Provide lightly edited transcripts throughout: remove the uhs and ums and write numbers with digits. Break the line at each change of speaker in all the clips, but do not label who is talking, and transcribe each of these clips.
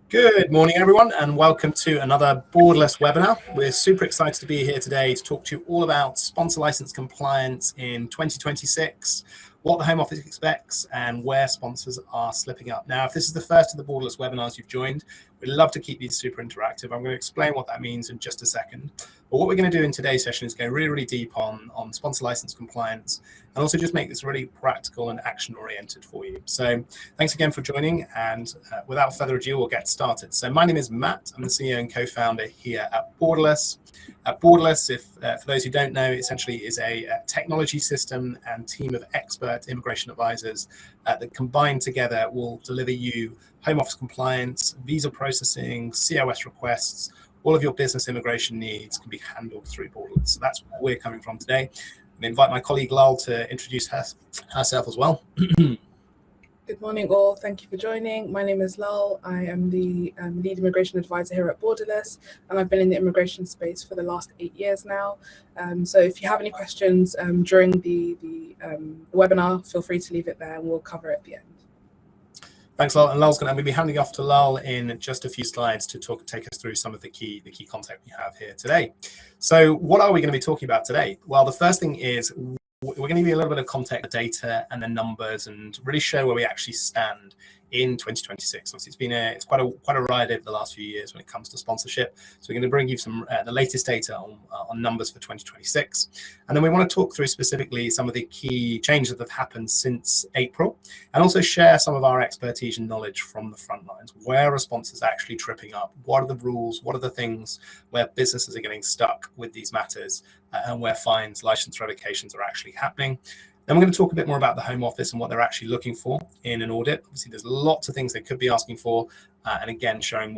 Good morning, everyone, and welcome to another Borderless webinar. We're super excited to be here today to talk to you all about sponsor license compliance in 2026, what the Home Office expects, and where sponsors are slipping up. Now, if this is the first of the Borderless webinars you've joined, we'd love to keep these super interactive. I'm going to explain what that means in just a second. But what we're going to do in today's session is go really deep on sponsor license compliance and also just make this really practical and action-oriented for you. So thanks again for joining, and without further ado, we'll get started. So my name is Matt. I'm the CEO and co-founder here at Borderless. Borderless, for those who don't know, essentially is a technology system and team of expert immigration advisors that combined together will deliver you Home Office compliance, visa processing, COS requests. All of your business immigration needs can be handled through Borderless. So that's where we're coming from today. I invite my colleague Lal to introduce herself as well.
Good morning, all. Thank you for joining. My name is Lal. I am the lead immigration advisor here at Borderless, and I've been in the immigration space for the last 8 years now. So if you have any questions during the webinar, feel free to leave it there and we'll cover it at the end.
Thanks, Lal. And Lal's going to be handing off to Lal in just a few slides to take us through some of the key content we have here today. So what are we going to be talking about today? Well, the first thing is we're going to give you a little bit of context, data, and the numbers, and really show where we actually stand in 2026. Obviously, it's quite a ride over the last few years when it comes to sponsorship. So we're going to bring you some the latest data on numbers for 2026, and then we want to talk through specifically some of the key changes that have happened since April, and also share some of our expertise and knowledge from the front lines. Where are sponsors actually tripping up? What are the rules? What are the things where businesses are getting stuck with these matters, and where fines, license revocations are actually happening? Then we're going to talk a bit more about the Home Office and what they're actually looking for in an audit. Obviously, there's lots of things they could be asking for, and again, showing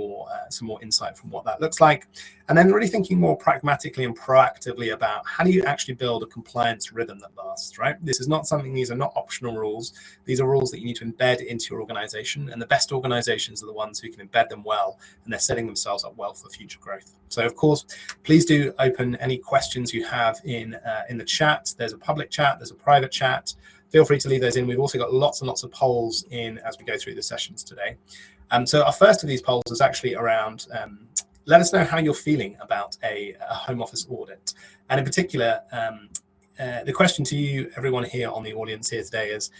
some more insight from what that looks like. And then really thinking more pragmatically and proactively about how do you actually build a compliance rhythm that lasts, right? These are not optional rules. These are rules that you need to embed into your organization, and the best organizations are the ones who can embed them well, and they're setting themselves up well for future growth. So of course, please do open any questions you have in the chat. There's a public chat, there's a private chat. Feel free to leave those in. We've also got lots and lots of polls in as we go through the sessions today. So our first of these polls is actually around, let us know how you're feeling about a Home Office audit. And in particular, the question to you, everyone here on the audience here today is,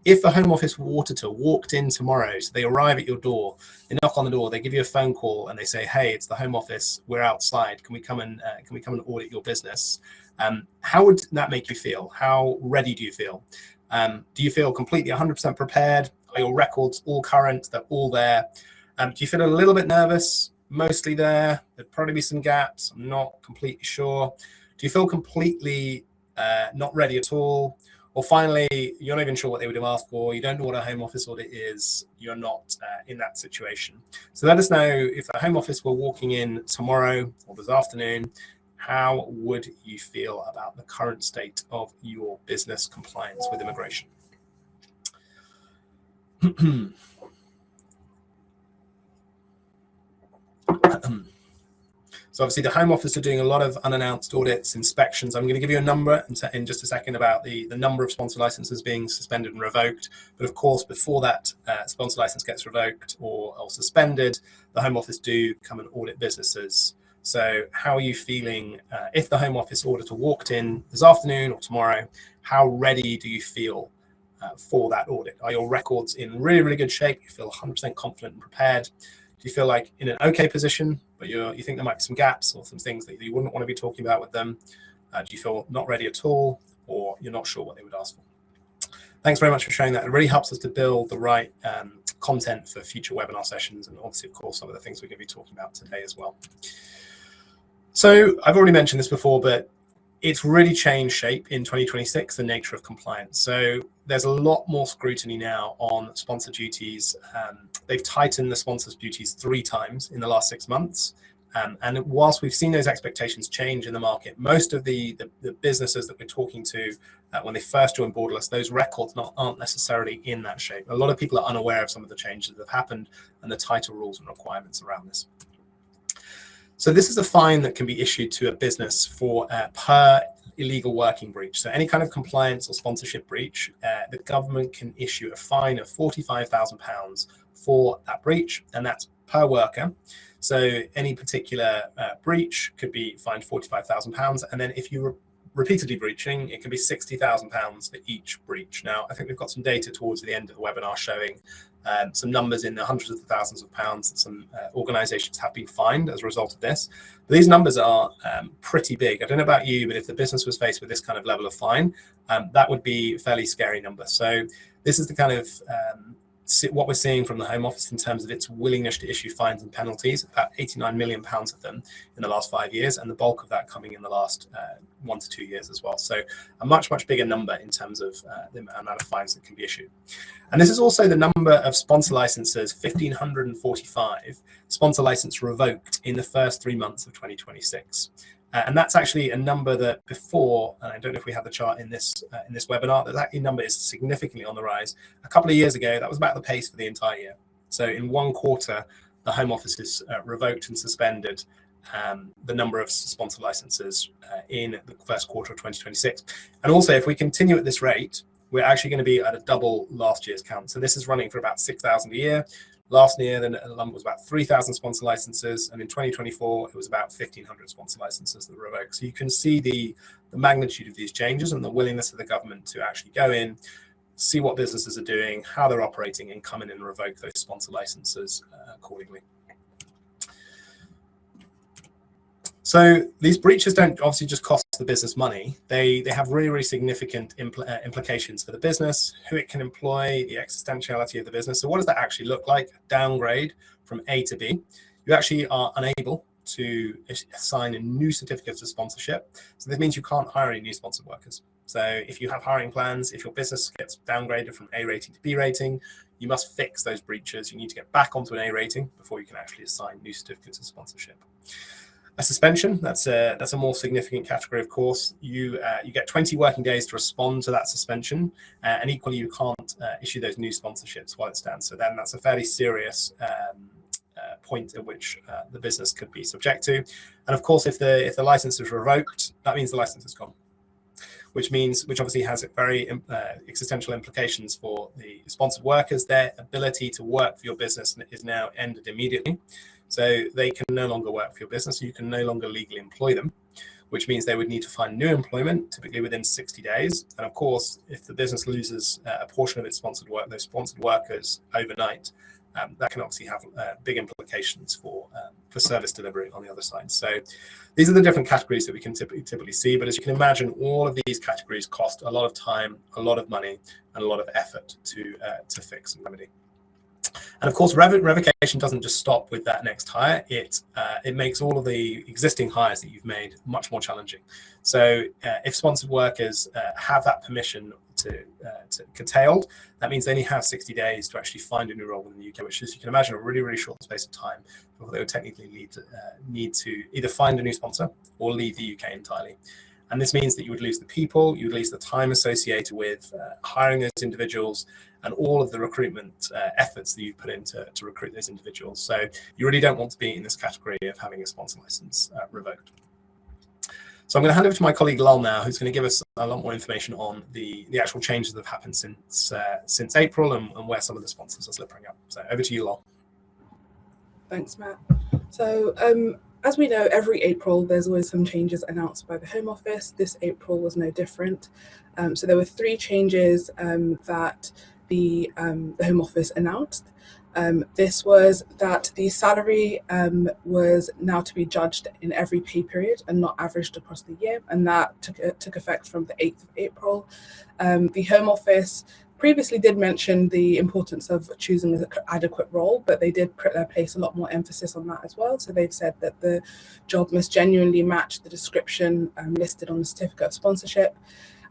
if a Home Office auditor walked in tomorrow, so they arrive at your door, they knock on the door, they give you a phone call and they say, hey, it's the Home Office, we're outside, can we come and audit your business? How would that make you feel? How ready do you feel? Do you feel completely 100% prepared? Are your records all current? They're all there. Do you feel a little bit nervous? Mostly there. There'd probably be some gaps. I'm not completely sure. Do you feel completely not ready at all? Or finally, you're not even sure what they would have asked for. You don't know what a Home Office audit is. You're not in that situation. So let us know if the Home Office were walking in tomorrow or this afternoon, how would you feel about the current state of your business compliance with immigration? So obviously the Home Office are doing a lot of unannounced audits, inspections. I'm going to give you a number in just a second about the number of sponsor licenses being suspended and revoked. But of course, before that sponsor license gets revoked or suspended, the Home Office do come and audit businesses. So how are you feeling if the Home Office auditor walked in this afternoon or tomorrow? How ready do you feel for that audit? Are your records in really good shape? You feel 100% confident and prepared? Do you feel like in an okay position, but you think there might be some gaps or some things that you wouldn't want to be talking about with them? Do you feel not ready at all, or you're not sure what they would ask for? Thanks very much for sharing that. It really helps us to build the right content for future webinar sessions, and obviously, of course, some of the things we're going to be talking about today as well. So I've already mentioned this before, but it's really changed shape in 2026, the nature of compliance. So there's a lot more scrutiny now on sponsor duties. They've tightened the sponsors' duties 3 times in the last 6 months. And whilst we've seen those expectations change in the market, most of the businesses that we're talking to when they first joined Borderless, those records aren't necessarily in that shape. A lot of people are unaware of some of the changes that have happened and the tighter rules and requirements around this. So this is a fine that can be issued to a business for per illegal working breach. So any kind of compliance or sponsorship breach, the government can issue a fine of £45,000 for that breach, and that's per worker. So any particular breach could be fined £45,000. And then if you repeatedly breaching, it can be £60,000 for each breach. Now, I think we've got some data towards the end of the webinar showing some numbers in the hundreds of thousands of pounds that some organizations have been fined as a result of this. But these numbers are pretty big. I don't know about you, but if the business was faced with this kind of level of fine, that would be a fairly scary number. So this is the kind of what we're seeing from the Home Office in terms of its willingness to issue fines and penalties, about £89 million of them in the last 5 years, and the bulk of that coming in the last 1 to 2 years as well. So a much, much bigger number in terms of the amount of fines that can be issued. And this is also the number of sponsor licenses, 1,545 sponsor license revoked in the first 3 months of 2026. And that's actually a number that before, and I don't know if we have the chart in this webinar, that number is significantly on the rise. A couple of years ago, that was about the pace for the entire year. So in 1 quarter, the Home Office has revoked and suspended the number of sponsor licenses in the first quarter of 2026. And also, if we continue at this rate, we're actually going to be at a double last year's count. So this is running for about 6,000 a year. Last year, the number was about 3,000 sponsor licenses, and in 2024, it was about 1,500 sponsor licenses that were revoked. So you can see the magnitude of these changes and the willingness of the government to actually go in, see what businesses are doing, how they're operating, and come in and revoke those sponsor licenses accordingly. So these breaches don't obviously just cost the business money. They have really, really significant implications for the business, who it can employ, the existentiality of the business. So what does that actually look like? Downgrade from A to B. You actually are unable to assign a new certificate of sponsorship. So this means you can't hire any new sponsored workers. So if you have hiring plans, if your business gets downgraded from A rating to B rating, you must fix those breaches. You need to get back onto an A rating before you can actually assign new certificates of sponsorship. A suspension, that's a more significant category, of course. You get 20 working days to respond to that suspension, and equally you can't issue those new sponsorships while it stands. So then that's a fairly serious point at which the business could be subject to. And of course, if the license is revoked, that means the license is gone, which obviously has very existential implications for the sponsored workers. Their ability to work for your business is now ended immediately. So they can no longer work for your business. You can no longer legally employ them, which means they would need to find new employment, typically within 60 days. And of course, if the business loses a portion of its sponsored work, those sponsored workers overnight, that can obviously have big implications for service delivery on the other side. So these are the different categories that we can typically see. But as you can imagine, all of these categories cost a lot of time, a lot of money, and a lot of effort to fix and remedy. And of course, revocation doesn't just stop with that next hire. It makes all of the existing hires that you've made much more challenging. So if sponsored workers have that permission to curtailed, that means they only have 60 days to actually find a new role in the UK, which is, you can imagine, a really, really short space of time before they would technically need to either find a new sponsor or leave the UK entirely. And this means that you would lose the people, you would lose the time associated with hiring those individuals and all of the recruitment efforts that you put into to recruit those individuals. So you really don't want to be in this category of having a sponsor license revoked. So I'm going to hand over to my colleague Lal now, who's going to give us a lot more information on the actual changes that have happened since April and where some of the sponsors are slipping up. So over to you, Lal.
Thanks, Matt. So as we know, every April, there's always some changes announced by the Home Office. This April was no different. So there were 3 changes that the Home Office announced. This was that the salary was now to be judged in every pay period and not averaged across the year, and that took effect from the 8th of April. The Home Office previously did mention the importance of choosing an adequate role, but they did place a lot more emphasis on that as well. So they've said that the job must genuinely match the description listed on the certificate of sponsorship.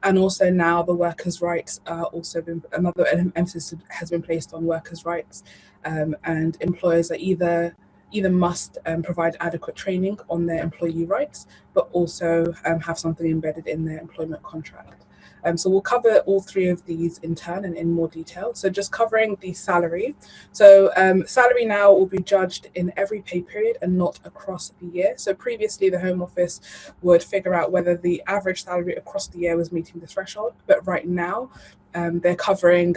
And also now the workers' rights are also another emphasis has been placed on workers' rights, and employers are either must provide adequate training on their employee rights, but also have something embedded in their employment contract. So we'll cover all 3 of these in turn and in more detail. So just covering the salary. So salary now will be judged in every pay period and not across the year. So previously the Home Office would figure out whether the average salary across the year was meeting the threshold, but right now they're covering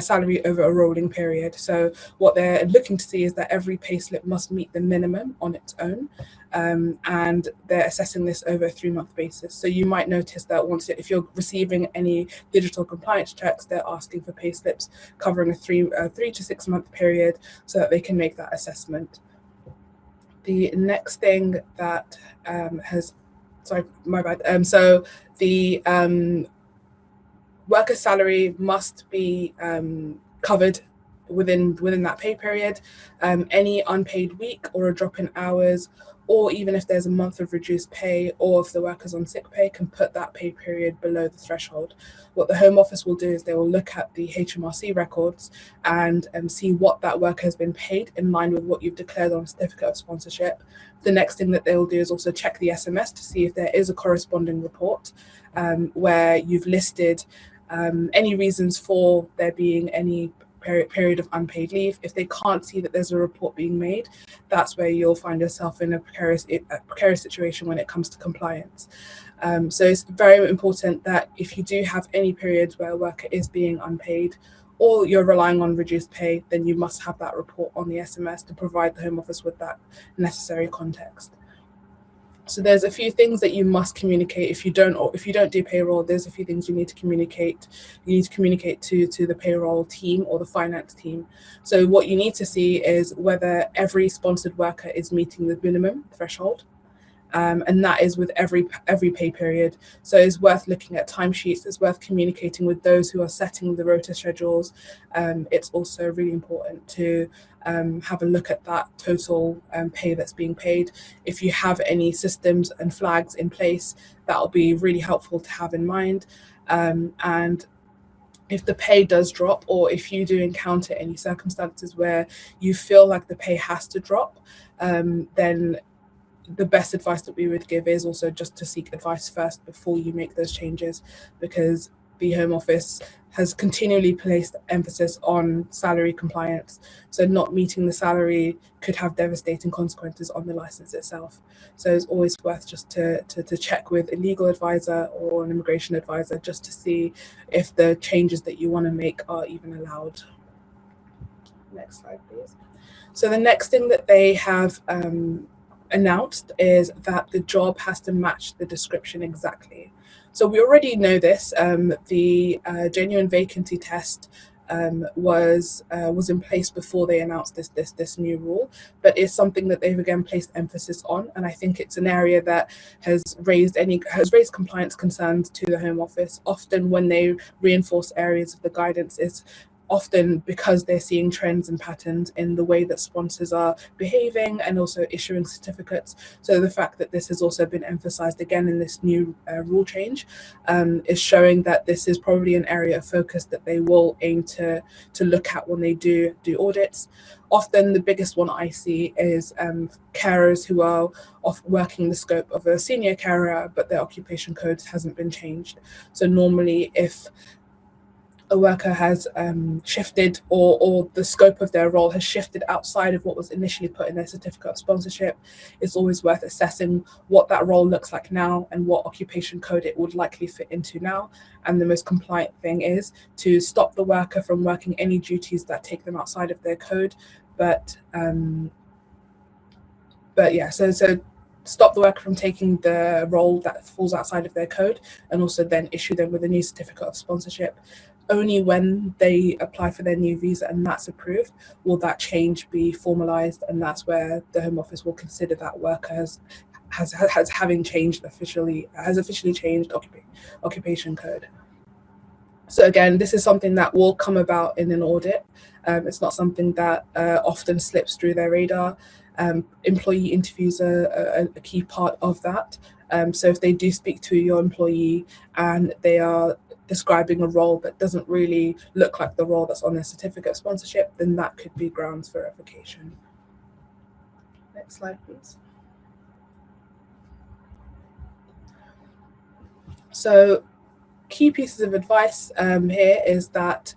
salary over a rolling period. So what they're looking to see is that every payslip must meet the minimum on its own, and they're assessing this over a 3-month basis. So you might notice that if you're receiving any digital compliance checks, they're asking for payslips covering a 3 to 6 month period so that they can make that assessment. The next thing that so the worker salary must be covered within that pay period. Any unpaid week or a drop in hours, or even if there's a month of reduced pay, or if the worker's on sick pay, can put that pay period below the threshold. What the Home Office will do is they will look at the HMRC records and see what that worker has been paid in line with what you've declared on a certificate of sponsorship. The next thing that they will do is also check the SMS to see if there is a corresponding report where you've listed any reasons for there being any period of unpaid leave. If they can't see that there's a report being made, that's where you'll find yourself in a precarious situation when it comes to compliance. So it's very important that if you do have any periods where a worker is being unpaid or you're relying on reduced pay, then you must have that report on the SMS to provide the Home Office with that necessary context. So there's a few things that you must communicate. If you don't do payroll, there's a few things you need to communicate. You need to communicate to the payroll team or the finance team. So what you need to see is whether every sponsored worker is meeting the minimum threshold. And that is with every pay period. So it's worth looking at timesheets. It's worth communicating with those who are setting the rota schedules. It's also really important to have a look at that total pay that's being paid. If you have any systems and flags in place, that'll be really helpful to have in mind. And if the pay does drop, or if you do encounter any circumstances where you feel like the pay has to drop, then the best advice that we would give is also just to seek advice first before you make those changes, because the Home Office has continually placed emphasis on salary compliance. So not meeting the salary could have devastating consequences on the license itself. So it's always worth just to check with a legal advisor or an immigration advisor just to see if the changes that you want to make are even allowed. Next slide, please. So the next thing that they have announced is that the job has to match the description exactly. So we already know this. The genuine vacancy test was in place before they announced this new rule, but it's something that they've again placed emphasis on, and I think it's an area that has raised compliance concerns to the Home Office. Often when they reinforce areas of the guidance, it's often because they're seeing trends and patterns in the way that sponsors are behaving and also issuing certificates. So the fact that this has also been emphasized again in this new rule change is showing that this is probably an area of focus that they will aim to look at when they do audits. Often the biggest one I see is carers who are working the scope of a senior carer, but their occupation code hasn't been changed. So normally if a worker has shifted or the scope of their role has shifted outside of what was initially put in their certificate of sponsorship, it's always worth assessing what that role looks like now and what occupation code it would likely fit into now. And the most compliant thing is to stop the worker from working any duties that take them outside of their code. But yeah, so stop the worker from taking the role that falls outside of their code, and also then issue them with a new certificate of sponsorship. Only when they apply for their new visa and that's approved will that change be formalized, and that's where the Home Office will consider that worker has officially changed occupation code. So again, this is something that will come about in an audit. It's not something that often slips through their radar. Employee interviews are a key part of that. So if they do speak to your employee and they are describing a role that doesn't really look like the role that's on their certificate of sponsorship, then that could be grounds for revocation. Next slide, please. So key pieces of advice here is that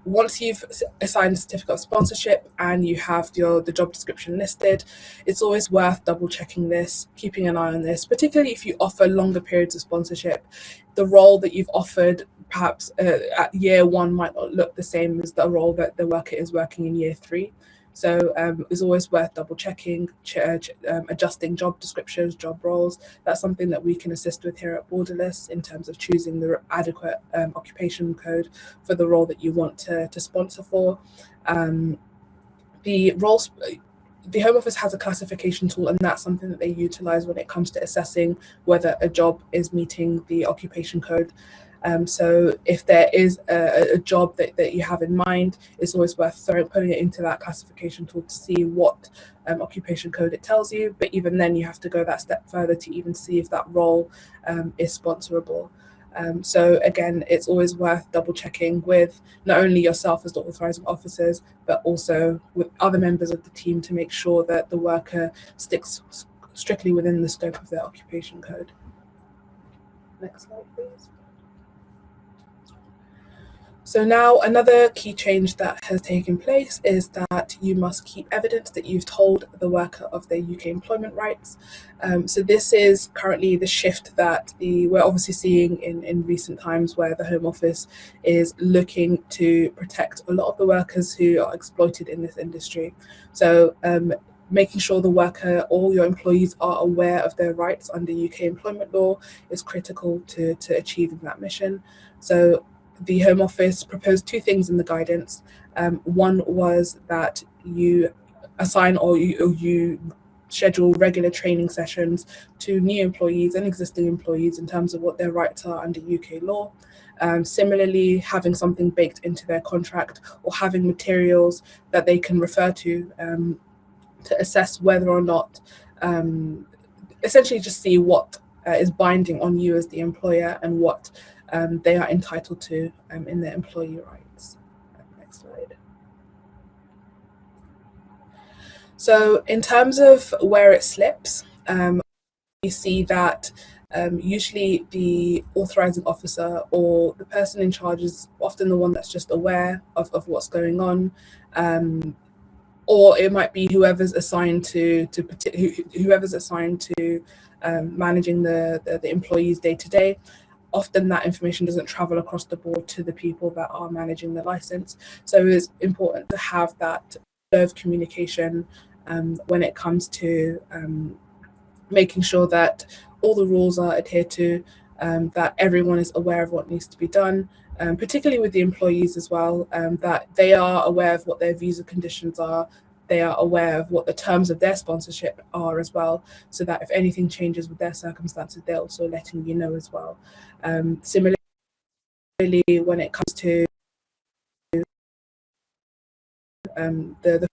once you've assigned a certificate of sponsorship and you have the job description listed, it's always worth double checking this, keeping an eye on this, particularly if you offer longer periods of sponsorship. The role that you've offered perhaps at year one might not look the same as the role that the worker is working in year three. So it's always worth double checking, adjusting job descriptions, job roles. That's something that we can assist with here at Borderless in terms of choosing the adequate occupation code for the role that you want to sponsor for. The Home Office has a classification tool, and that's something that they utilize when it comes to assessing whether a job is meeting the occupation code. So if there is a job that you have in mind, it's always worth putting it into that classification tool to see what occupation code it tells you. But even then, you have to go that step further to even see if that role is sponsorable. So again, it's always worth double checking with not only yourself as the authorizing officers, but also with other members of the team to make sure that the worker sticks strictly within the scope of their occupation code. Next slide, please. So now another key change that has taken place is that you must keep evidence that you've told the worker of their UK employment rights. So this is currently the shift that we're obviously seeing in recent times, where the Home Office is looking to protect a lot of the workers who are exploited in this industry. So making sure the worker, all your employees are aware of their rights under UK employment law is critical to achieving that mission. So the Home Office proposed two things in the guidance. One was that you assign or you schedule regular training sessions to new employees and existing employees in terms of what their rights are under UK law. Similarly, having something baked into their contract or having materials that they can refer to assess whether or not, essentially just see what is binding on you as the employer and what they are entitled to in their employee rights. Next slide. So in terms of where it slips, we see that usually the authorizing officer or the person in charge is often the one that's just aware of what's going on. Or it might be whoever's assigned to managing the employees day to day. Often that information doesn't travel across the board to the people that are managing the license. So it's important to have that flow of communication when it comes to making sure that all the rules are adhered to, that everyone is aware of what needs to be done, particularly with the employees as well, that they are aware of what their visa conditions are, they are aware of what the terms of their sponsorship are as well, so that if anything changes with their circumstances, they're also letting you know as well. Similarly, when it comes to the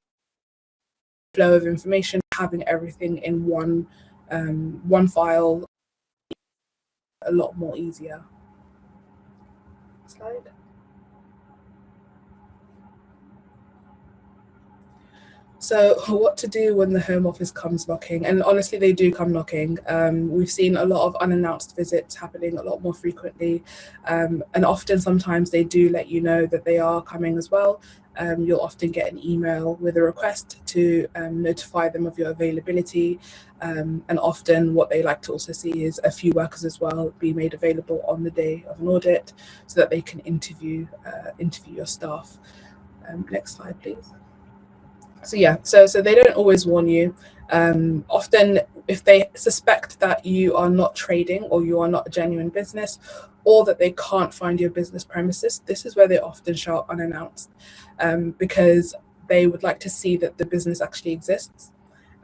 flow of information, having everything in one file, a lot more easier. Slide. So what to do when the Home Office comes knocking? And honestly, they do come knocking. We've seen a lot of unannounced visits happening a lot more frequently. And often, sometimes they do let you know that they are coming as well. You'll often get an email with a request to notify them of your availability. And often what they like to also see is a few workers as well be made available on the day of an audit so that they can interview your staff. Next slide, please. So yeah, so they don't always warn you. Often, if they suspect that you are not trading or you are not a genuine business, or that they can't find your business premises, this is where they often show up unannounced, because they would like to see that the business actually exists.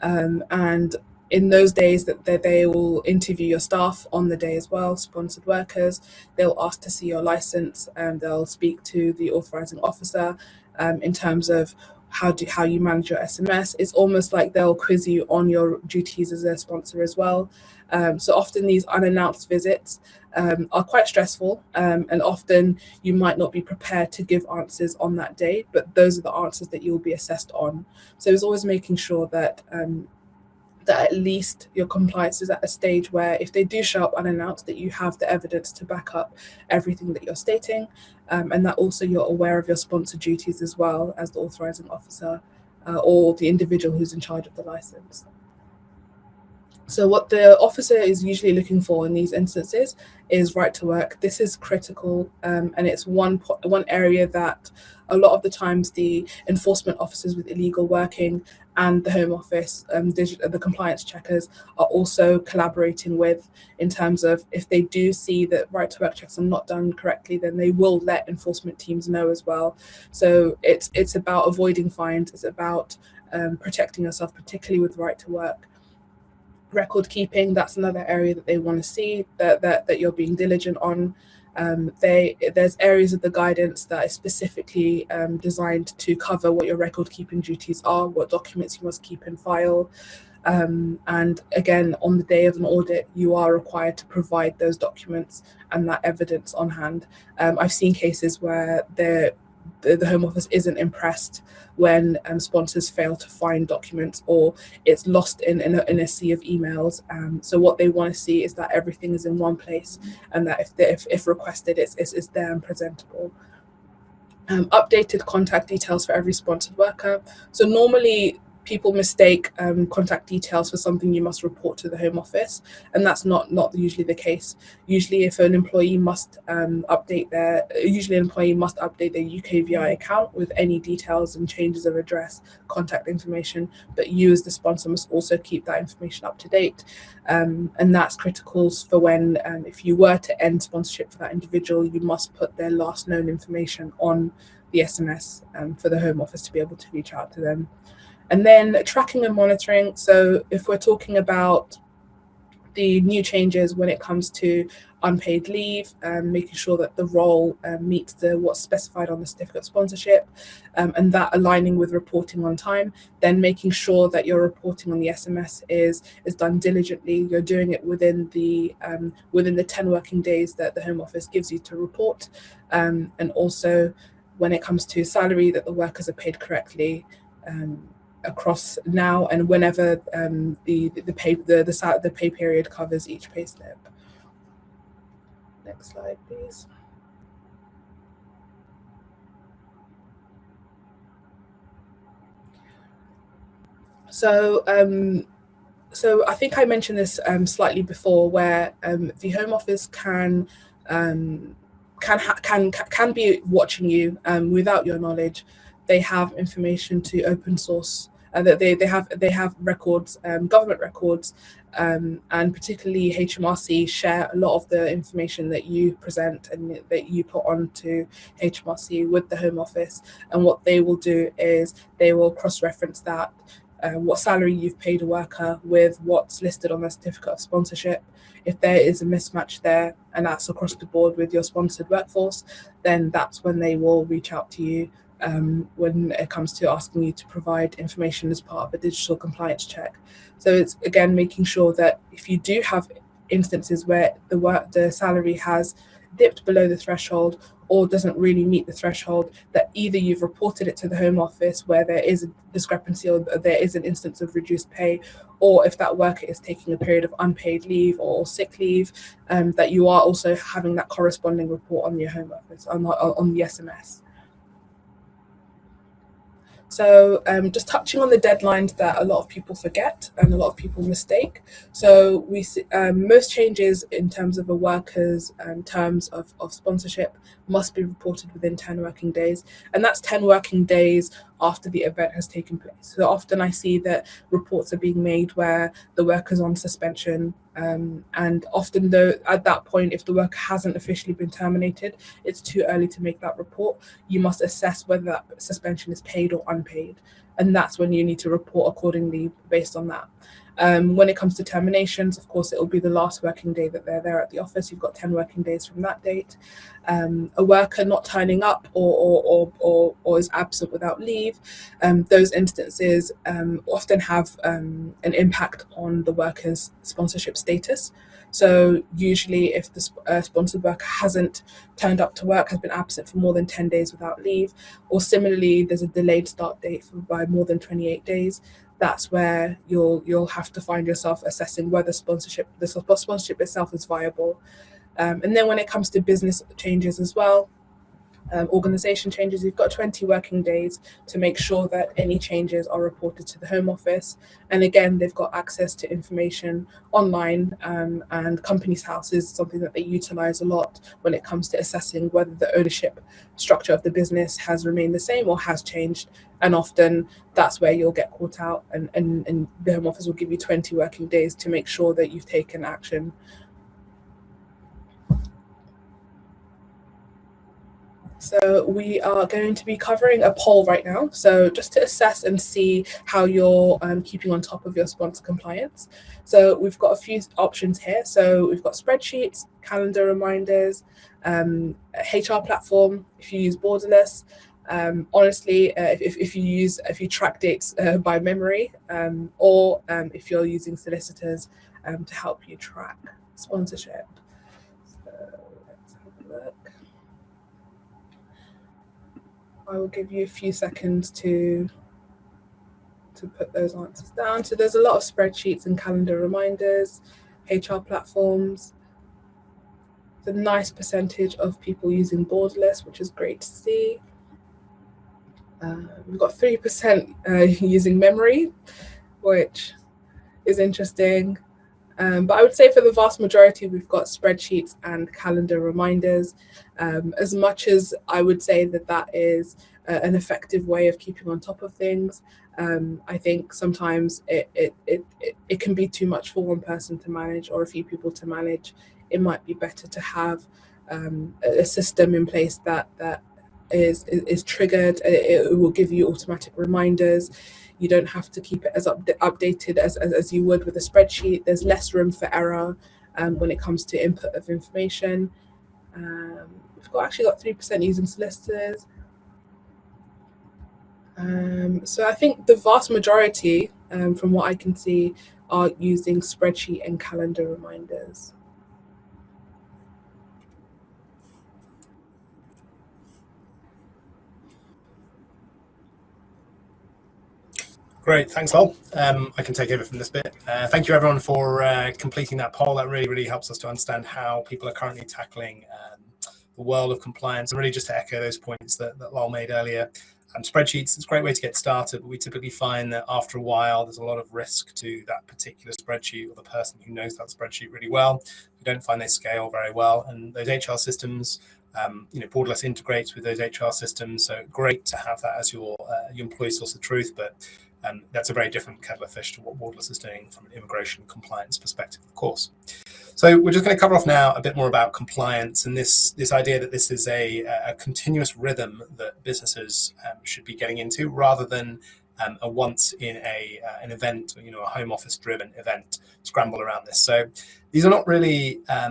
And in those days that they will interview your staff on the day as well, sponsored workers. They'll ask to see your license, and they'll speak to the authorizing officer in terms of how you manage your SMS. It's almost like they'll quiz you on your duties as their sponsor as well. So often these unannounced visits are quite stressful, and often you might not be prepared to give answers on that day, but those are the answers that you'll be assessed on. So it's always making sure that that at least your compliance is at a stage where if they do show up unannounced, that you have the evidence to back up everything that you're stating, and that also you're aware of your sponsor duties as well as the authorizing officer or the individual who's in charge of the license. So what the officer is usually looking for in these instances is right to work. This is critical, and it's one area that a lot of the times the enforcement officers with illegal working and the Home Office, the compliance checkers, are also collaborating with, in terms of if they do see that right to work checks are not done correctly, then they will let enforcement teams know as well. So it's about avoiding fines. It's about protecting yourself, particularly with right to work. Record keeping, that's another area that they want to see that you're being diligent on. There's areas of the guidance that is specifically designed to cover what your record keeping duties are, what documents you must keep in file. And again, on the day of an audit, you are required to provide those documents and that evidence on hand. I've seen cases where the Home Office isn't impressed when sponsors fail to find documents, or it's lost in a sea of emails. So what they want to see is that everything is in one place, and that if requested, it's there and presentable. Updated contact details for every sponsored worker. So normally people mistake contact details for something you must report to the Home Office, and that's not usually the case. Usually, if an employee must update their UKVI account with any details and changes of address, contact information, but you as the sponsor must also keep that information up to date, and that's critical for when if you were to end sponsorship for that individual, you must put their last known information on the SMS for the Home Office to be able to reach out to them. And then tracking and monitoring. So if we're talking about the new changes when it comes to unpaid leave, making sure that the role meets what's specified on the certificate of sponsorship, and that aligning with reporting on time, then making sure that your reporting on the SMS is done diligently. You're doing it within the 10 working days that the Home Office gives you to report, and also when it comes to salary, that the workers are paid correctly across now and whenever the pay period covers each pay slip. Next slide, please. So I think I mentioned this slightly before, where the Home Office can be watching you without your knowledge. They have information to open source. That they have records, government records, and particularly HMRC share a lot of the information that you present and that you put onto HMRC with the Home Office. And what they will do is they will cross-reference that, what salary you've paid a worker with what's listed on the certificate of sponsorship. If there is a mismatch there, and that's across the board with your sponsored workforce, then that's when they will reach out to you when it comes to asking you to provide information as part of a digital compliance check. So it's again making sure that if you do have instances where the salary has dipped below the threshold or doesn't really meet the threshold, that either you've reported it to the Home Office where there is a discrepancy or there is an instance of reduced pay, or if that worker is taking a period of unpaid leave or sick leave, that you are also having that corresponding report on your Home Office, on the SMS. So just touching on the deadlines that a lot of people forget and a lot of people mistake. So we see, most changes in terms of a worker's terms of sponsorship must be reported within 10 working days. And that's 10 working days after the event has taken place. So often I see that reports are being made where the worker's on suspension, and often though at that point, if the worker hasn't officially been terminated, it's too early to make that report. You must assess whether that suspension is paid or unpaid, and that's when you need to report accordingly based on that. When it comes to terminations, of course, it will be the last working day that they're there at the office. You've got 10 working days from that date. A worker not turning up or is absent without leave, those instances often have an impact on the worker's sponsorship status. So usually if the sponsored worker hasn't turned up to work, has been absent for more than 10 days without leave, or similarly there's a delayed start date by more than 28 days, that's where you'll have to find yourself assessing whether the sponsorship itself is viable. And then when it comes to business changes as well, organization changes, you've got 20 working days to make sure that any changes are reported to the Home Office. And again, they've got access to information online, and Companies House is something that they utilize a lot when it comes to assessing whether the ownership structure of the business has remained the same or has changed. And often that's where you'll get caught out, and the Home Office will give you 20 working days to make sure that you've taken action. So we are going to be covering a poll right now. So just to assess and see how you're keeping on top of your sponsor compliance. So we've got a few options here. So we've got spreadsheets, calendar reminders, HR platform, if you use Borderless. Honestly, if you track dates by memory, or if you're using solicitors to help you track sponsorship. So let's have a look. I will give you a few seconds to put those answers down. So there's a lot of spreadsheets and calendar reminders, HR platforms. The nice percentage of people using Borderless, which is great to see. We've got 3% using memory, which is interesting. But I would say for the vast majority, we've got spreadsheets and calendar reminders. As much as I would say that is an effective way of keeping on top of things, I think sometimes it can be too much for one person to manage or a few people to manage. It might be better to have a system in place that is triggered. It will give you automatic reminders. You don't have to keep it as updated as you would with a spreadsheet. There's less room for error when it comes to input of information. We've actually got 3% using solicitors. So I think the vast majority, from what I can see, are using spreadsheet and calendar reminders.
Great, thanks, Lol. I can take over from this bit. Thank you, everyone, for completing that poll. That really helps us to understand how people are currently tackling the world of compliance. And really just to echo those points that Lol made earlier, spreadsheets, it's a great way to get started, but we typically find that after a while, there's a lot of risk to that particular spreadsheet or the person who knows that spreadsheet really well. We don't find they scale very well. And those HR systems, Borderless integrates with those HR systems. So great to have that as your employee source of truth, but that's a very different kettle of fish to what Borderless is doing from an immigration compliance perspective, of course. So we're just going to cover off now a bit more about compliance and this idea that this is a continuous rhythm that businesses should be getting into, rather than a once in an event, a home office driven event scramble around this. So these are not really a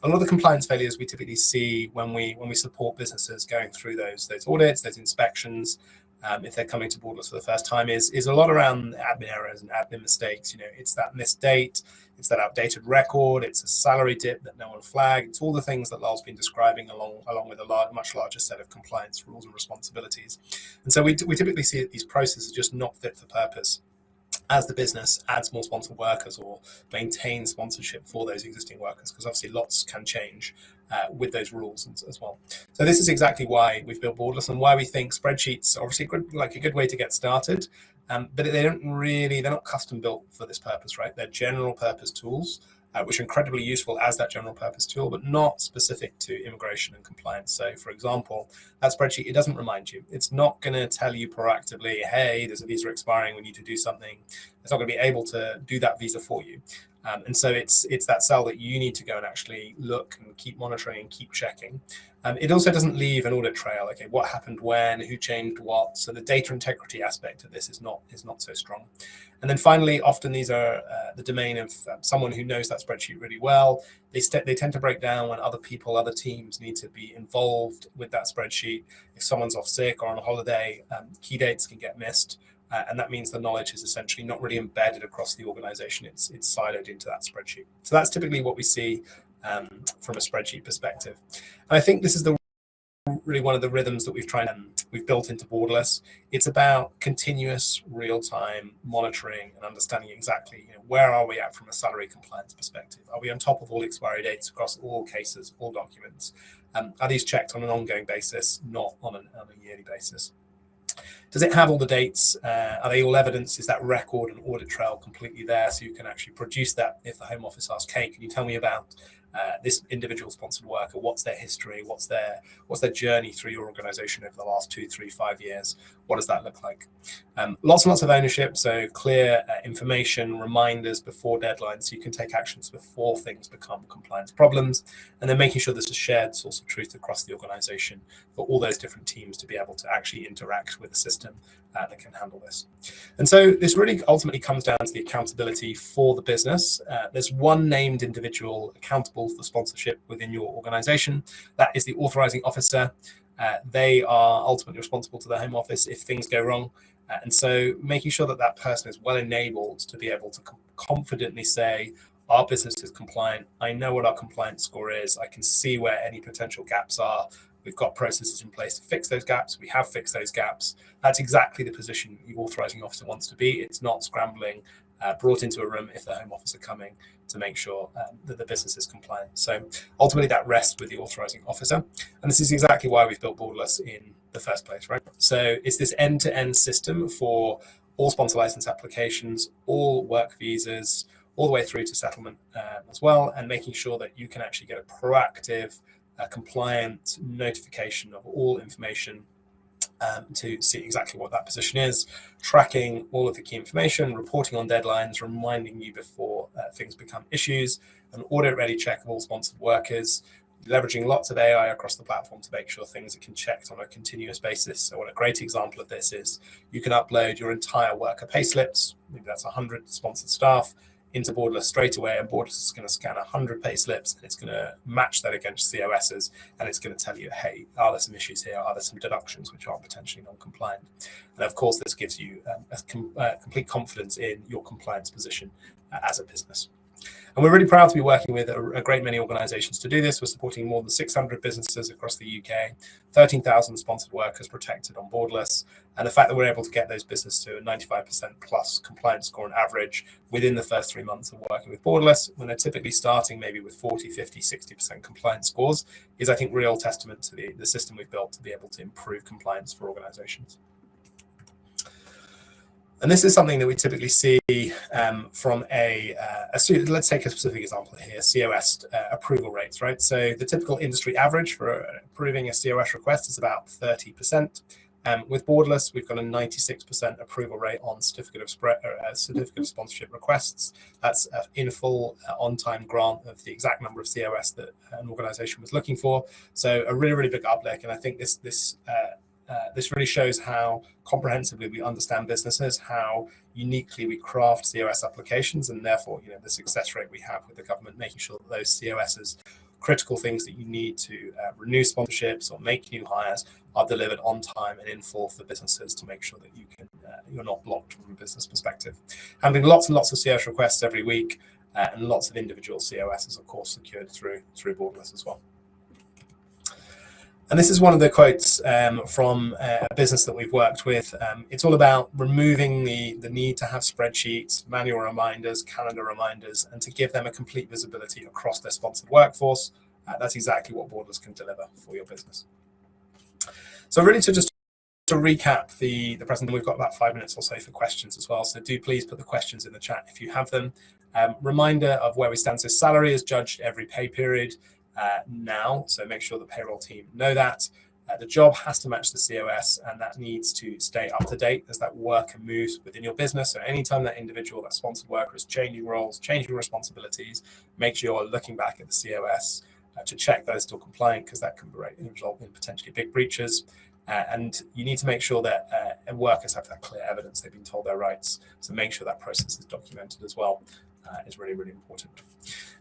lot of the compliance failures we typically see when we support businesses going through those audits, those inspections. If they're coming to Borderless for the first time, is a lot around admin errors and admin mistakes. It's that missed date, it's that outdated record, it's a salary dip that no one flagged. It's all the things that Lol's been describing along with a much larger set of compliance rules and responsibilities. And so we typically see that these processes are just not fit for purpose as the business adds more sponsored workers or maintains sponsorship for those existing workers, because obviously lots can change with those rules as well. So this is exactly why we've built Borderless and why we think spreadsheets are obviously a good way to get started, but they're not custom built for this purpose, right? They're general purpose tools, which are incredibly useful as that general purpose tool, but not specific to immigration and compliance. So for example, that spreadsheet, it doesn't remind you. It's not going to tell you proactively, hey, there's a visa expiring, we need to do something. It's not going to be able to do that visa for you. And so it's that cell that you need to go and actually look and keep monitoring and keep checking. It also doesn't leave an audit trail. Okay, what happened when, who changed what? So the data integrity aspect of this is not so strong. And then finally, often these are the domain of someone who knows that spreadsheet really well. They tend to break down when other people, other teams need to be involved with that spreadsheet. If someone's off sick or on holiday, key dates can get missed. And that means the knowledge is essentially not really embedded across the organization. It's siloed into that spreadsheet. So that's typically what we see from a spreadsheet perspective. And I think this is the really one of the rhythms that we've built into Borderless. It's about continuous real-time monitoring and understanding exactly, where are we at from a salary compliance perspective? Are we on top of all expiry dates across all cases, all documents? Are these checked on an ongoing basis, not on a yearly basis? Does it have all the dates? Are they all evidence? Is that record and audit trail completely there, so you can actually produce that if the Home Office asks, hey, can you tell me about this individual sponsored worker? What's their history? What's their journey through your organization over the last 2, 3, 5 years? What does that look like? Lots and lots of ownership, so clear information, reminders before deadlines, so you can take actions before things become compliance problems, and then making sure there's a shared source of truth across the organization for all those different teams to be able to actually interact with a system that can handle this. And so this really ultimately comes down to the accountability for the business. There's one named individual accountable for sponsorship within your organization. That is the authorizing officer. They are ultimately responsible to the Home Office if things go wrong. And so making sure that that person is well enabled to be able to confidently say, our business is compliant. I know what our compliance score is. I can see where any potential gaps are. We've got processes in place to fix those gaps. We have fixed those gaps. That's exactly the position the authorizing officer wants to be. It's not scrambling, brought into a room if the Home Office are coming to make sure that the business is compliant. So ultimately that rests with the authorizing officer. And this is exactly why we've built Borderless in the first place, right? So it's this end-to-end system for all sponsor license applications, all work visas, all the way through to settlement as well, and making sure that you can actually get a proactive, compliant notification of all information to see exactly what that position is, tracking all of the key information, reporting on deadlines, reminding you before things become issues, an audit-ready check of all sponsored workers, leveraging lots of AI across the platform to make sure things are checked on a continuous basis. So what a great example of this is you can upload your entire worker payslips, maybe that's 100 sponsored staff, into Borderless straight away, and Borderless is going to scan 100 pay slips, and it's going to match that against COSs, and it's going to tell you, hey, are there some issues here? Are there some deductions which are potentially non-compliant? And of course, this gives you complete confidence in your compliance position as a business. And we're really proud to be working with a great many organizations to do this. We're supporting more than 600 businesses across the UK, 13,000 sponsored workers protected on Borderless. And the fact that we're able to get those businesses to a 95% plus compliance score on average within the first 3 months of working with Borderless, when they're typically starting maybe with 40, 50, 60% compliance scores, is, I think, real testament to the system we've built to be able to improve compliance for organizations. And this is something that we typically see from let's take a specific example here, COS approval rates, right? So the typical industry average for approving a COS request is about 30%. With Borderless, we've got a 96% approval rate on certificate of sponsorship requests. That's in full on-time grant of the exact number of COS that an organization was looking for. So a really, really big uplift. And I think this really shows how comprehensively we understand businesses, how uniquely we craft COS applications, and therefore, the success rate we have with the government, making sure that those COSs, critical things that you need to renew sponsorships or make new hires, are delivered on time and in full for businesses to make sure that you're not blocked from a business perspective. Having lots and lots of COS requests every week, and lots of individual COSs, of course, secured through Borderless as well. And this is one of the quotes from a business that we've worked with. It's all about removing the need to have spreadsheets, manual reminders, calendar reminders, and to give them a complete visibility across their sponsored workforce. That's exactly what Borderless can deliver for your business. So really to recap the presentation, we've got about 5 minutes or so for questions as well. So do please put the questions in the chat if you have them. Reminder of where we stand. So salary is judged every pay period. Now, so make sure the payroll team know that. The job has to match the COS, and that needs to stay up to date as that worker moves within your business. So anytime that individual, that sponsored worker, is changing roles, changing responsibilities, make sure you're looking back at the COS to check those still compliant, because that can result in potentially big breaches. And you need to make sure that workers have that clear evidence they've been told their rights. So make sure that process is documented as well. Is really, really important.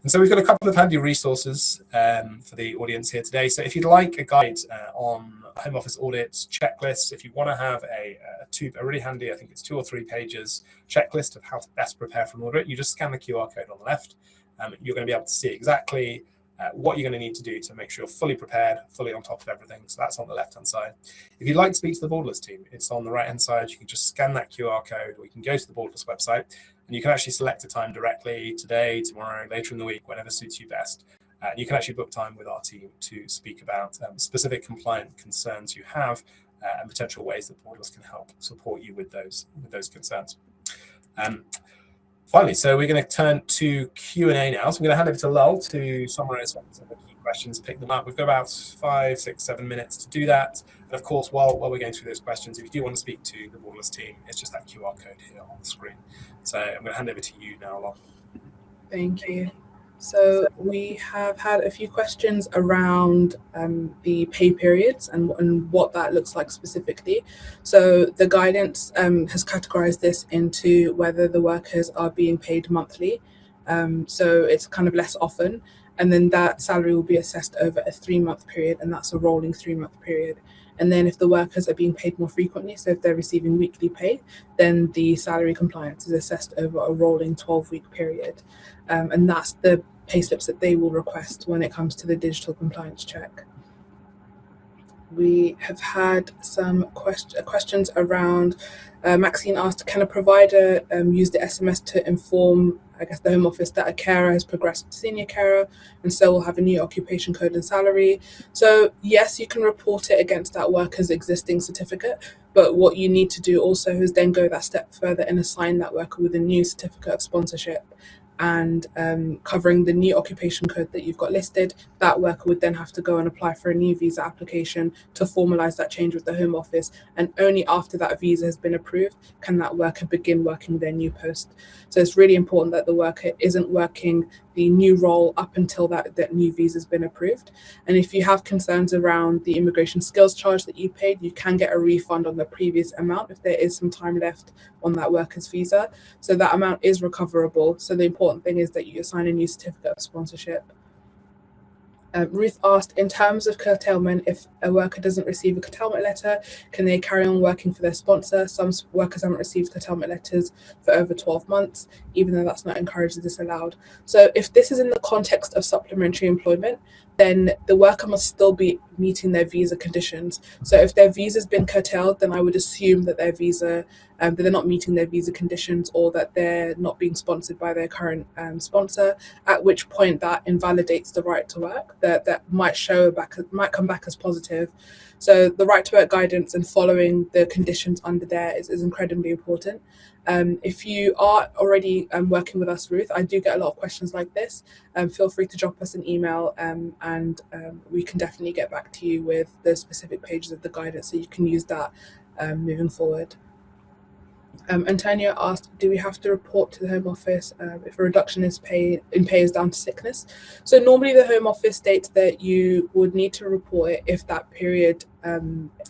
And so we've got a couple of handy resources for the audience here today. So if you'd like a guide on Home Office audits, checklists, if you want to have a really handy, I think it's 2 or 3 pages checklist of how to best prepare for an audit, you just scan the QR code on the left. You're going to be able to see exactly what you're going to need to do to make sure you're fully prepared, fully on top of everything. So that's on the left-hand side. If you'd like to speak to the Borderless team, it's on the right-hand side. You can just scan that QR code, or you can go to the Borderless website, and you can actually select a time directly today, tomorrow, later in the week, whenever suits you best. And you can actually book time with our team to speak about specific compliant concerns you have and potential ways that Borderless can help support you with those concerns. Finally, so we're going to turn to Q&A now. So I'm going to hand over to Lal to summarize some of the key questions, pick them up. We've got about 5, 6, 7 minutes to do that. And of course, while we're going through those questions, if you do want to speak to the Borderless team, it's just that QR code here on the screen. So I'm going to hand over to you now, Lal.
Thank you. So we have had a few questions around the pay periods and what that looks like specifically. So the guidance has categorized this into whether the workers are being paid monthly. So it's kind of less often. And then that salary will be assessed over a 3-month period, and that's a rolling 3-month period. And then if the workers are being paid more frequently, so if they're receiving weekly pay, then the salary compliance is assessed over a rolling 12-week period. And that's the pay slips that they will request when it comes to the digital compliance check. We have had some questions around, Maxine asked, can a provider use the SMS to inform, I guess, the Home Office that a carer has progressed to senior carer and so will have a new occupation code and salary? So yes, you can report it against that worker's existing certificate, but what you need to do also is then go that step further and assign that worker with a new certificate of sponsorship. And covering the new occupation code that you've got listed, that worker would then have to go and apply for a new visa application to formalise that change with the Home Office. And only after that visa has been approved can that worker begin working their new post. So it's really important that the worker isn't working the new role up until that new visa has been approved. And if you have concerns around the immigration skills charge that you paid, you can get a refund on the previous amount if there is some time left on that worker's visa. So that amount is recoverable. So the important thing is that you assign a new certificate of sponsorship. Ruth asked, in terms of curtailment, if a worker doesn't receive a curtailment letter, can they carry on working for their sponsor? Some workers haven't received curtailment letters for over 12 months, even though that's not encouraged or disallowed. So if this is in the context of supplementary employment, then the worker must still be meeting their visa conditions. So if their visa's been curtailed, then I would assume that their visa, that they're not meeting their visa conditions, or that they're not being sponsored by their current sponsor, at which point that invalidates the right to work. That might come back as positive. So the right to work guidance and following the conditions under there is incredibly important. If you are already working with us, Ruth, I do get a lot of questions like this. Feel free to drop us an email and we can definitely get back to you with the specific pages of the guidance so you can use that moving forward. Antonio asked, do we have to report to the Home Office if a reduction in pay is down to sickness? So normally the Home Office states that you would need to report it if that period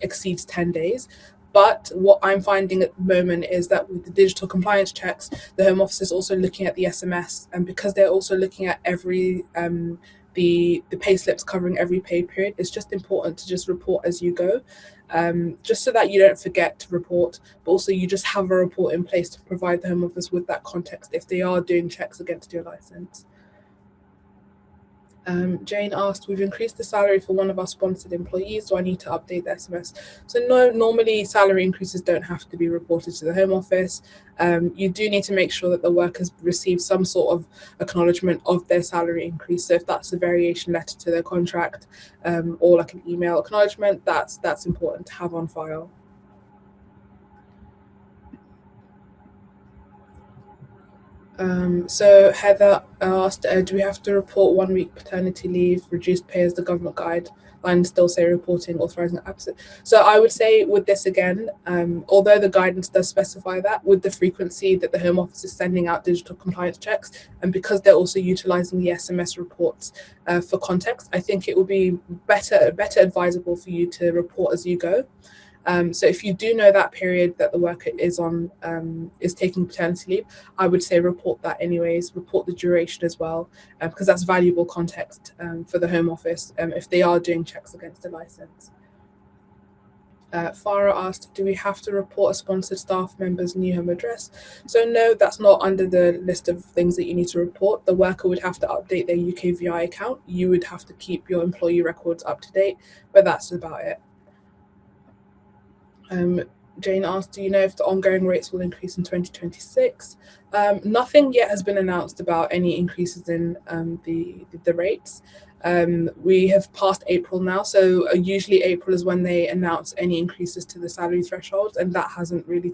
exceeds 10 days. But what I'm finding at the moment is that with the digital compliance checks, the Home Office is also looking at the SMS, and because they're also looking at every the pay slips covering every pay period, it's just important to just report as you go, just so that you don't forget to report, but also you just have a report in place to provide the Home Office with that context if they are doing checks against your license. Jane asked, we've increased the salary for one of our sponsored employees. Do I need to update the SMS? So no, normally salary increases don't have to be reported to the Home Office. You do need to make sure that the workers receive some sort of acknowledgement of their salary increase. So if that's a variation letter to their contract or like an email acknowledgement, that's important to have on file. So Heather asked, do we have to report 1 week paternity leave, reduced pay as the government guidelines still say reporting authorising absence? So I would say with this again, although the guidance does specify that, with the frequency that the Home Office is sending out digital compliance checks, and because they're also utilising the SMS reports for context, I think it will be better advisable for you to report as you go. So if you do know that period that the worker is on is taking paternity leave, I would say report that anyways, report the duration as well, because that's valuable context for the Home Office if they are doing checks against the license. Farah asked, do we have to report a sponsored staff member's new home address? So no, that's not under the list of things that you need to report. The worker would have to update their UKVI account. You would have to keep your employee records up to date, but that's about it. Jane asked, do you know if the ongoing rates will increase in 2026? Nothing yet has been announced about any increases in the rates. We have passed April now, so usually April is when they announce any increases to the salary thresholds, and that hasn't really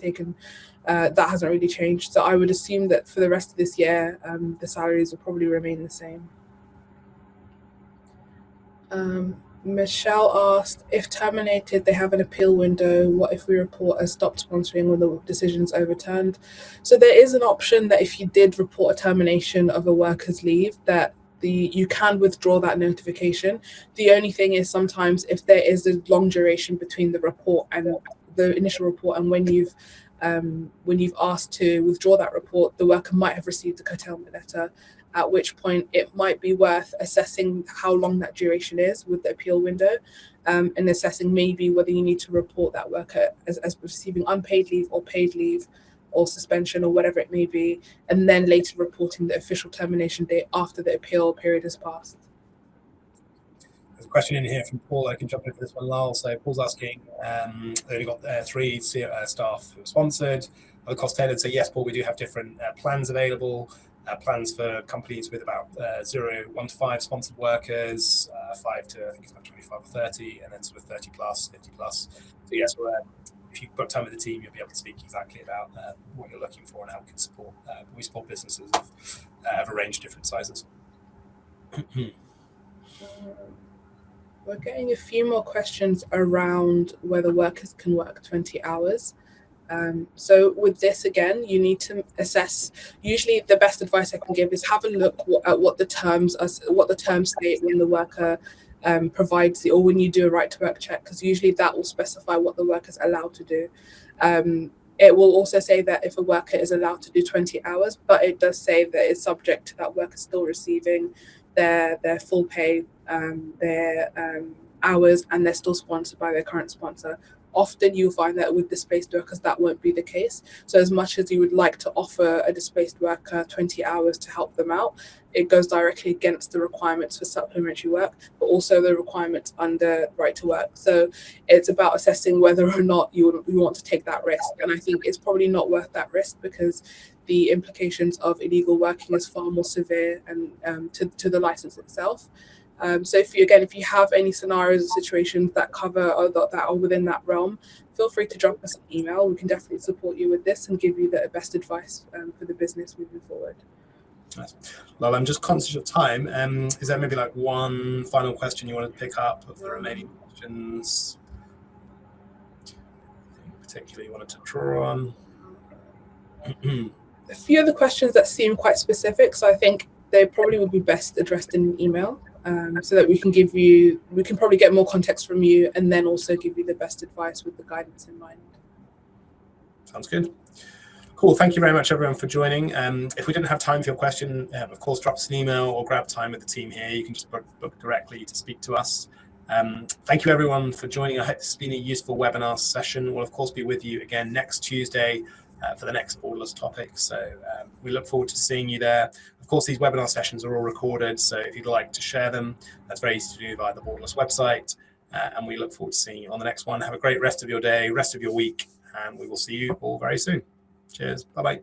changed. So I would assume that for the rest of this year, the salaries will probably remain the same. Michelle asked, if terminated, they have an appeal window. What if we report as stopped sponsoring when the decision's overturned? So there is an option that if you did report a termination of a worker's leave, that you can withdraw that notification. The only thing is sometimes if there is a long duration between the report and the initial report and when you've asked to withdraw that report, the worker might have received a curtailment letter, at which point it might be worth assessing how long that duration is with the appeal window, and assessing maybe whether you need to report that worker as receiving unpaid leave or paid leave or suspension or whatever it may be, and then later reporting the official termination date after the appeal period has passed.
There's a question in here from Paul. I can jump into this one, Lyle. So Paul's asking, they only got 3 staff who are sponsored. Are the cost tailored? So yes, Paul, we do have different plans available. Plans for companies with about 1 to 5 sponsored workers, 5 to I think it's about 25 or 30, and then sort of 30 plus, 50 plus. So yes, if you've got time with the team, you'll be able to speak exactly about what you're looking for and how we can support. We support businesses of a range of different sizes.
We're getting a few more questions around whether workers can work 20 hours. So with this, again, you need to assess. Usually the best advice I can give is have a look at what the terms state when the worker provides or when you do a right to work check, because usually that will specify what the worker is allowed to do. It will also say that if a worker is allowed to do 20 hours, but it does say that it's subject to that worker still receiving their full pay, their hours, and they're still sponsored by their current sponsor. Often you'll find that with displaced workers, that won't be the case. So as much as you would like to offer a displaced worker 20 hours to help them out, it goes directly against the requirements for supplementary work, but also the requirements under right to work. So it's about assessing whether or not you want to take that risk. And I think it's probably not worth that risk because the implications of illegal working is far more severe and to the license itself. So if you have any scenarios or situations that cover or that are within that realm, feel free to drop us an email. We can definitely support you with this and give you the best advice for the business moving forward.
Nice. Well, I'm just conscious of time. Is there maybe like one final question you want to pick up of the remaining questions? Particularly you wanted to draw on?
A few of the questions that seem quite specific, so I think they probably would be best addressed in an email. So that we can probably get more context from you and then also give you the best advice with the guidance in mind.
Sounds good. Cool. Thank you very much, everyone, for joining. If we didn't have time for your question, of course, drop us an email or grab time with the team here. You can just book directly to speak to us. Thank you, everyone, for joining. I hope this has been a useful webinar session. We'll, of course, be with you again next Tuesday for the next Borderless topic. So we look forward to seeing you there. Of course, these webinar sessions are all recorded, so if you'd like to share them, that's very easy to do via the Borderless website. And we look forward to seeing you on the next one. Have a great rest of your day, rest of your week, and we will see you all very soon. Cheers. Bye-bye.